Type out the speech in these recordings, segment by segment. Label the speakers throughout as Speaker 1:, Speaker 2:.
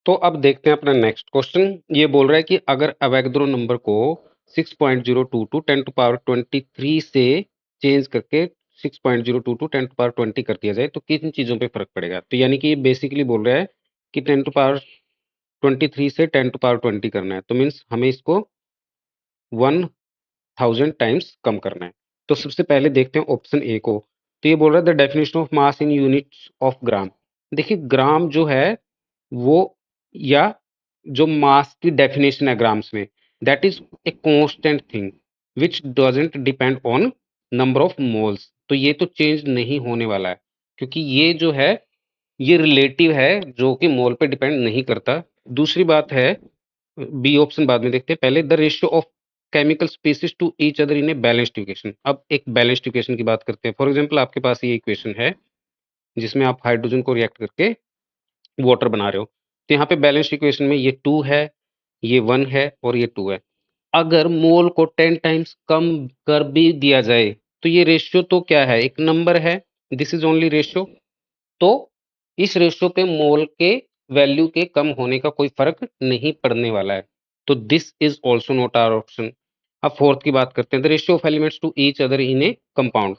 Speaker 1: तो अब देखते हैं अपना नेक्स्ट क्वेश्चन। ये बोल रहा है कि अगर अवोगाद्रो नंबर को 6.022 10 टू पावर 23 से चेंज करके 6.022 10 टू पावर 20 कर दिया जाए तो किन चीज़ों पे फ़र्क पड़ेगा? तो यानी कि ये बेसिकली बोल रहा है कि 10 टू पावर 23 से 10 टू पावर 20 करना है। तो मीन्स हमें इसको 1000 टाइम्स कम करना है। तो सबसे पहले देखते हैं ऑप्शन ए को। तो ये बोल रहा है the definition of mass in units of gram. देखिए ग्राम जो है वो या जो मास की डेफिनेशन है ग्राम्स में, that is a constant thing which doesn't depend on number of moles. तो ये तो चेंज नहीं होने वाला है क्योंकि ये जो है ये रिलेटिव है जो कि मोल पे डिपेंड नहीं करता। दूसरी बात है, बी ऑप्शन बाद में देखते हैं, पहले the ratio of chemical species to each other in a balanced equation. अब एक बैलेंस्ड इक्वेशन की बात करते हैं। फॉर एग्जांपल आपके पास ये इक्वेशन है जिसमें आप हाइड्रोजन को रिएक्ट करके वाटर बना रहे हो। तो यहाँ पे बैलेंस्ड इक्वेशन में ये 2 है, ये 1 है और ये 2 है। अगर मोल को 10 टाइम्स कम कर भी दिया जाए तो ये रेशियो तो क्या है, एक नंबर है, दिस इज ओनली रेशियो। तो इस रेशियो पे मोल के वैल्यू के कम होने का कोई फर्क नहीं पड़ने वाला है। तो this is also not our option. अब फोर्थ की बात करते हैं, the ratio of elements to each other in a compound.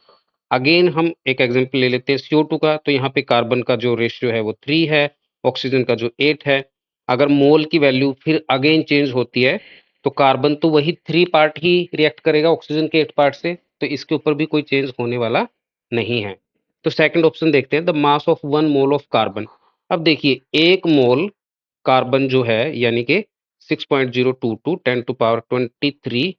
Speaker 1: Again हम एक एग्जांपल ले लेते हैं CO2 का। तो यहाँ पे कार्बन का जो रेशियो है वो 3 है, ऑक्सीजन का जो 8 है। अगर मोल की वैल्यू फिर अगेन चेंज होती है तो कार्बन तो वही 3 पार्ट ही रिएक्ट करेगा ऑक्सीजन के 8 पार्ट से, तो इसके ऊपर भी कोई चेंज होने वाला नहीं है। तो सेकंड ऑप्शन देखते हैं, the mass of 1 mole of carbon. अब देखिए 1 मोल कार्बन जो है यानी कि 6.022 10 टू पावर 23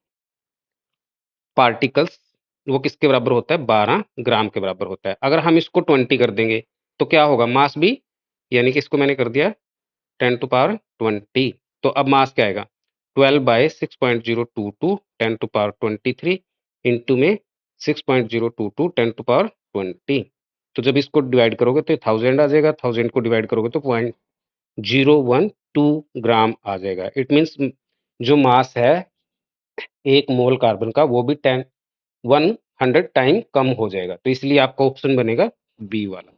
Speaker 1: पार्टिकल्स, वो किसके बराबर होता है, 12 ग्राम के बराबर होता है। अगर हम इसको 20 कर देंगे तो क्या होगा, मास भी, यानी कि इसको मैंने कर दिया 10 टू पावर 20। तो अब मास क्या आएगा, 12 बाय 6.022 10 टू पावर 23 इंटू में 6.022 10 टू पावर 20। तो जब इसको डिवाइड करोगे तो 1000 आ जाएगा, 1000 को डिवाइड करोगे तो 0.012 ग्राम आ जाएगा। इट मीन्स जो मास है एक मोल कार्बन का वो भी 100 टाइम कम हो जाएगा। तो इसलिए आपका ऑप्शन बनेगा बी वाला।